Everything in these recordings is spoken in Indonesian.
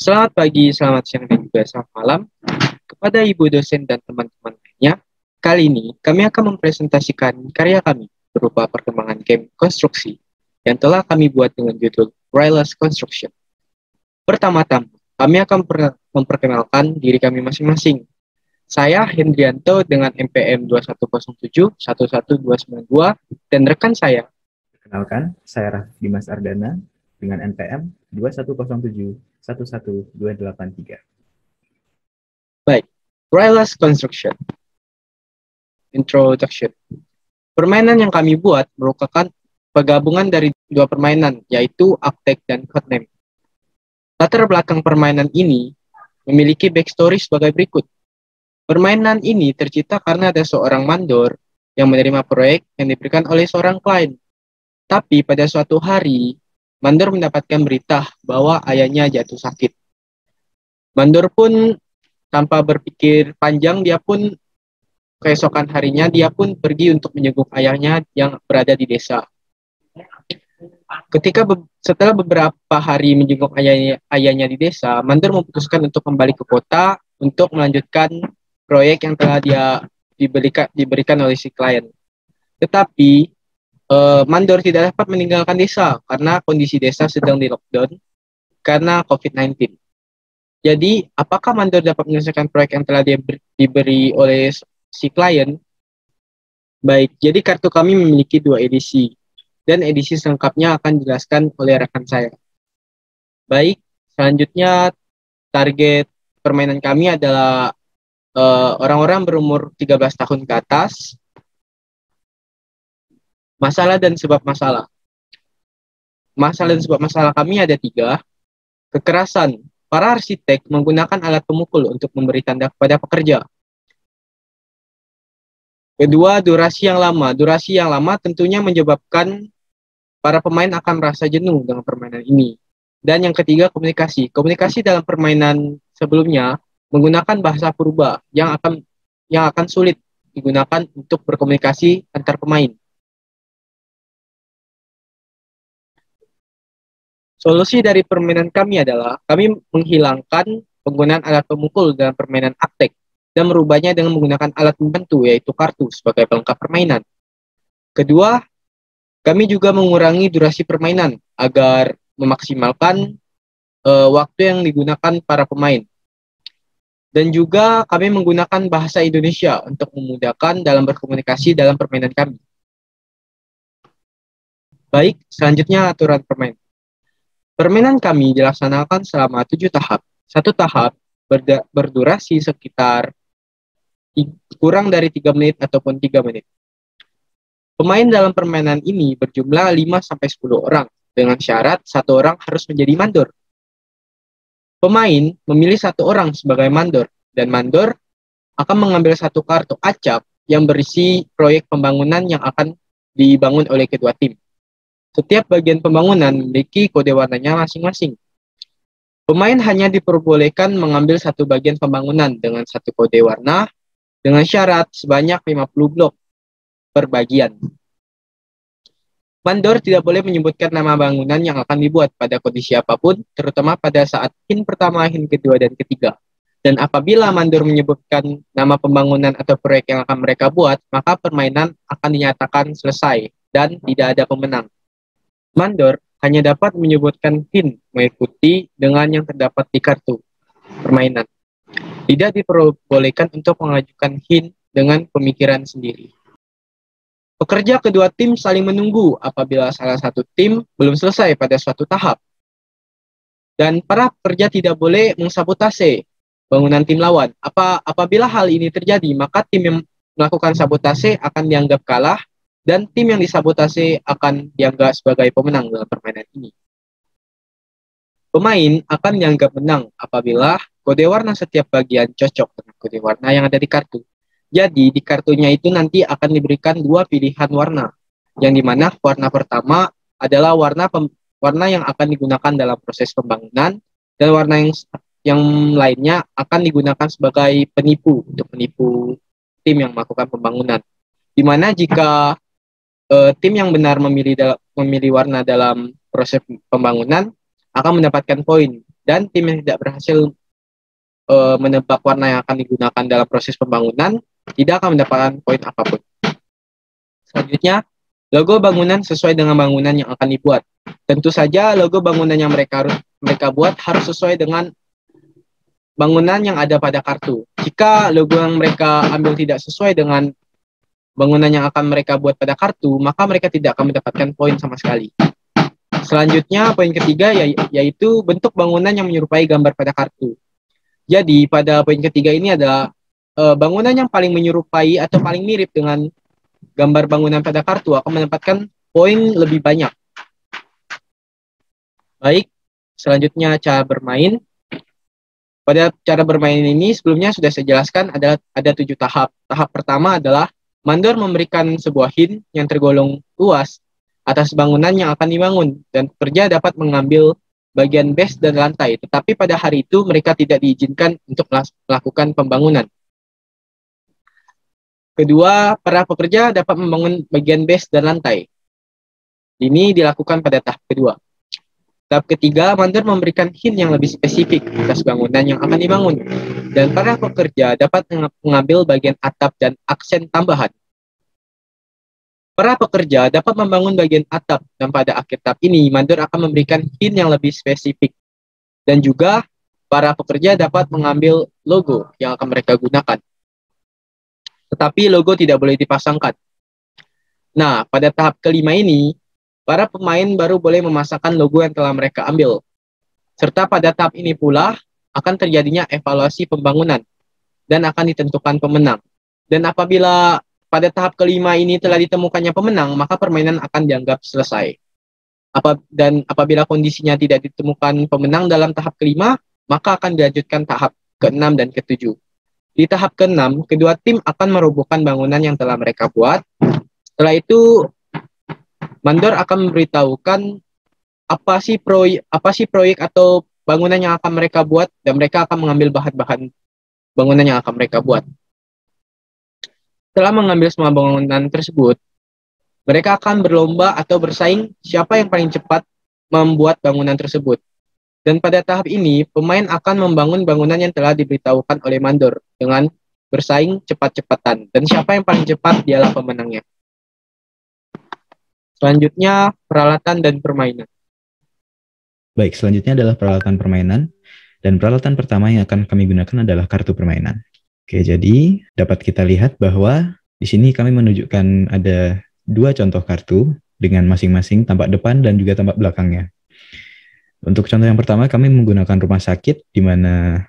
Selamat pagi, selamat siang, dan juga selamat malam kepada Ibu dosen dan teman-teman lainnya. Kali ini kami akan mempresentasikan karya kami berupa perkembangan game konstruksi yang telah kami buat dengan judul Wireless Construction. Pertama-tama, kami akan memperkenalkan diri kami masing-masing. Saya Hendrianto dengan NPM 2107 11292 dan rekan saya. Perkenalkan, saya Raffi Dimas Ardana dengan NPM 2107 11283. Baik, Wireless Construction. Introduction. Permainan yang kami buat merupakan penggabungan dari dua permainan, yaitu Uptake dan Codename. Latar belakang permainan ini memiliki backstory sebagai berikut. Permainan ini tercipta karena ada seorang mandor yang menerima proyek yang diberikan oleh seorang klien. Tapi pada suatu hari, mandor mendapatkan berita bahwa ayahnya jatuh sakit. Mandor pun tanpa berpikir panjang, keesokan harinya dia pun pergi untuk menjenguk ayahnya yang berada di desa. Setelah beberapa hari menjenguk ayahnya di desa, mandor memutuskan untuk kembali ke kota untuk melanjutkan proyek yang telah diberikan oleh si klien. Tetapi mandor tidak dapat meninggalkan desa karena kondisi desa sedang di lockdown karena COVID-19. Jadi, apakah mandor dapat menyelesaikan proyek yang telah diberi oleh si klien? Baik, jadi kartu kami memiliki 2 edisi, dan edisi selengkapnya akan dijelaskan oleh rekan saya. Baik, selanjutnya target permainan kami adalah orang-orang berumur 13 tahun ke atas. Masalah dan sebab masalah. Masalah dan sebab masalah kami ada 3. Kekerasan. Para arsitek menggunakan alat pemukul untuk memberi tanda kepada pekerja. Kedua, durasi yang lama. Durasi yang lama tentunya menyebabkan para pemain akan merasa jenuh dengan permainan ini. Dan yang ketiga, komunikasi. Komunikasi dalam permainan sebelumnya menggunakan bahasa purba yang akan sulit digunakan untuk berkomunikasi antar pemain. Solusi dari permainan kami adalah kami menghilangkan penggunaan alat pemukul dalam permainan Uptake dan merubahnya dengan menggunakan alat pembantu, yaitu kartu sebagai pelengkap permainan. Kedua, kami juga mengurangi durasi permainan agar memaksimalkan waktu yang digunakan para pemain. Dan juga kami menggunakan bahasa Indonesia untuk memudahkan dalam berkomunikasi dalam permainan kami. Baik, selanjutnya aturan permainan. Permainan kami dilaksanakan selama 7 tahap. Satu tahap berdurasi sekitar kurang dari 3 menit ataupun 3 menit. Pemain dalam permainan ini berjumlah 5-10 orang, dengan syarat 1 orang harus menjadi mandor. Pemain memilih 1 orang sebagai mandor, dan mandor akan mengambil 1 kartu acak yang berisi proyek pembangunan yang akan dibangun oleh kedua tim. Setiap bagian pembangunan memiliki kode warnanya masing-masing. Pemain hanya diperbolehkan mengambil 1 bagian pembangunan dengan 1 kode warna dengan syarat sebanyak 50 blok per bagian. Mandor tidak boleh menyebutkan nama bangunan yang akan dibuat pada kondisi apapun, terutama pada saat hint pertama, hint kedua, dan ketiga. Dan apabila mandor menyebutkan nama pembangunan atau proyek yang akan mereka buat, maka permainan akan dinyatakan selesai dan tidak ada pemenang. Mandor hanya dapat menyebutkan hint mengikuti dengan yang terdapat di kartu permainan. Tidak diperbolehkan untuk mengajukan hint dengan pemikiran sendiri. Pekerja kedua tim saling menunggu apabila salah satu tim belum selesai pada suatu tahap. Dan para pekerja tidak boleh mensabotase bangunan tim lawan. Apabila hal ini terjadi, maka tim yang melakukan sabotase akan dianggap kalah dan tim yang disabotase akan dianggap sebagai pemenang dalam permainan ini. Pemain akan dianggap menang apabila kode warna setiap bagian cocok dengan kode warna yang ada di kartu. Jadi di kartunya itu nanti akan diberikan 2 pilihan warna, yang dimana warna pertama adalah warna yang akan digunakan dalam proses pembangunan, dan warna yang lainnya akan digunakan sebagai penipu untuk menipu tim yang melakukan pembangunan. Dimana jika tim yang benar memilih warna dalam proses pembangunan akan mendapatkan poin, dan tim yang tidak berhasil menebak warna yang akan digunakan dalam proses pembangunan tidak akan mendapatkan poin apapun. Selanjutnya, logo bangunan sesuai dengan bangunan yang akan dibuat. Tentu saja logo bangunan yang mereka buat harus sesuai dengan bangunan yang ada pada kartu. Jika logo yang mereka ambil tidak sesuai dengan bangunan yang akan mereka buat pada kartu, maka mereka tidak akan mendapatkan poin sama sekali. Selanjutnya, poin ketiga yaitu bentuk bangunan yang menyerupai gambar pada kartu. Jadi, pada poin ketiga ini adalah bangunan yang paling menyerupai atau paling mirip dengan gambar bangunan pada kartu akan mendapatkan poin lebih banyak. Baik, selanjutnya cara bermain. Pada cara bermain ini sebelumnya sudah saya jelaskan ada 7 tahap. Tahap pertama adalah mandor memberikan sebuah hint yang tergolong luas atas bangunan yang akan dibangun, dan pekerja dapat mengambil bagian base dan lantai, tetapi pada hari itu mereka tidak diizinkan untuk melakukan pembangunan. Kedua, para pekerja dapat membangun bagian base dan lantai. Ini dilakukan pada tahap kedua. Tahap ketiga, mandor memberikan hint yang lebih spesifik atas bangunan yang akan dibangun, dan para pekerja dapat mengambil bagian atap dan aksen tambahan. Para pekerja dapat membangun bagian atap, dan pada akhir tahap ini, mandor akan memberikan hint yang lebih spesifik. Dan juga, para pekerja dapat mengambil logo yang akan mereka gunakan. Tetapi logo tidak boleh dipasangkan. Nah, pada tahap kelima ini, para pemain baru boleh memasangkan logo yang telah mereka ambil. Serta pada tahap ini pula, akan terjadinya evaluasi pembangunan, dan akan ditentukan pemenang. Dan apabila pada tahap kelima ini telah ditemukannya pemenang, maka permainan akan dianggap selesai. Dan apabila kondisinya tidak ditemukan pemenang dalam tahap kelima, maka akan dilanjutkan tahap ke-6 dan ke-7. Di tahap ke-6, kedua tim akan merobohkan bangunan yang telah mereka buat. Setelah itu, mandor akan memberitahukan apa sih proyek atau bangunan yang akan mereka buat, dan mereka akan mengambil bahan-bahan bangunan yang akan mereka buat. Setelah mengambil semua bangunan tersebut, mereka akan berlomba atau bersaing siapa yang paling cepat membuat bangunan tersebut. Dan pada tahap ini, pemain akan membangun bangunan yang telah diberitahukan oleh mandor dengan bersaing cepat-cepatan. Dan siapa yang paling cepat dialah pemenangnya. Selanjutnya, peralatan dan permainan. Baik, selanjutnya adalah peralatan permainan. Dan peralatan pertama yang akan kami gunakan adalah kartu permainan. Oke, jadi dapat kita lihat bahwa di sini kami menunjukkan ada 2 contoh kartu dengan masing-masing tampak depan dan juga tampak belakangnya. Untuk contoh yang pertama, kami menggunakan rumah sakit, di mana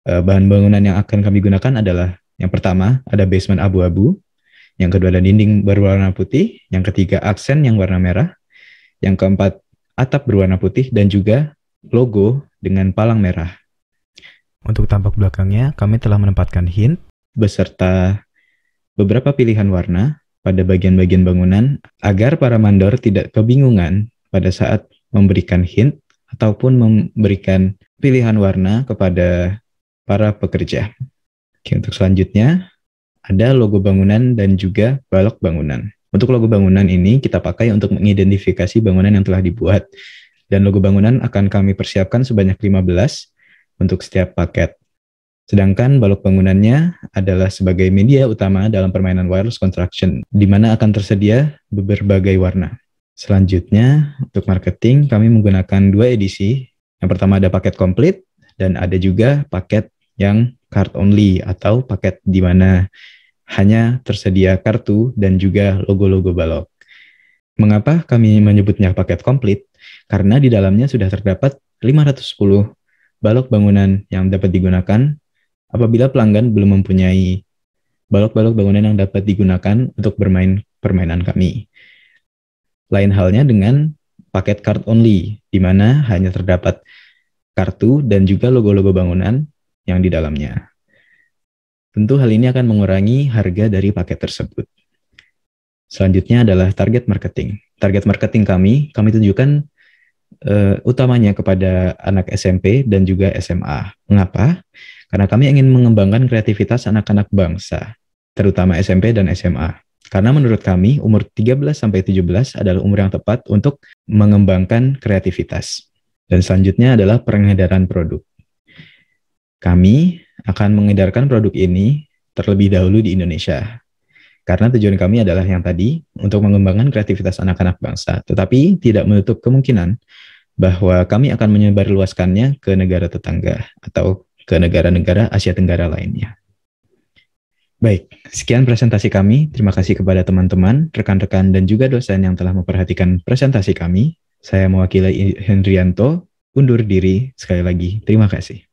bahan bangunan yang akan kami gunakan adalah yang pertama, ada basement abu-abu, yang kedua ada dinding berwarna putih, yang ketiga aksen yang warna merah, yang keempat atap berwarna putih, dan juga logo dengan palang merah. Untuk tampak belakangnya, kami telah menempatkan hint beserta beberapa pilihan warna pada bagian-bagian bangunan agar para mandor tidak kebingungan pada saat memberikan hint ataupun memberikan pilihan warna kepada para pekerja. Oke, untuk selanjutnya ada logo bangunan dan juga balok bangunan. Untuk logo bangunan ini kita pakai untuk mengidentifikasi bangunan yang telah dibuat. Dan logo bangunan akan kami persiapkan sebanyak 15 untuk setiap paket. Sedangkan balok bangunannya adalah sebagai media utama dalam permainan wireless construction, di mana akan tersedia berbagai warna. Selanjutnya, untuk marketing, kami menggunakan 2 edisi. Yang pertama ada paket komplit, dan ada juga paket yang card only, atau paket di mana hanya tersedia kartu dan juga logo-logo balok. Mengapa kami menyebutnya paket komplit? Karena di dalamnya sudah terdapat 510 balok bangunan yang dapat digunakan apabila pelanggan belum mempunyai balok-balok bangunan yang dapat digunakan untuk bermain permainan kami. Lain halnya dengan paket card only, di mana hanya terdapat kartu dan juga logo-logo bangunan yang di dalamnya. Tentu hal ini akan mengurangi harga dari paket tersebut. Selanjutnya adalah target marketing. Target marketing kami tunjukkan utamanya kepada anak SMP dan juga SMA. Mengapa? Karena kami ingin mengembangkan kreativitas anak-anak bangsa, terutama SMP dan SMA. Karena menurut kami, umur 13-17 adalah umur yang tepat untuk mengembangkan kreativitas. Dan selanjutnya adalah pengedaran produk. Kami akan mengedarkan produk ini terlebih dahulu di Indonesia. Karena tujuan kami adalah yang tadi, untuk mengembangkan kreativitas anak-anak bangsa. Tetapi tidak menutup kemungkinan bahwa kami akan menyebarluaskannya ke negara tetangga atau ke negara-negara Asia Tenggara lainnya. Baik, sekian presentasi kami. Terima kasih kepada teman-teman, rekan-rekan, dan juga dosen yang telah memperhatikan presentasi kami. Saya mewakili Hendrianto, undur diri sekali lagi. Terima kasih.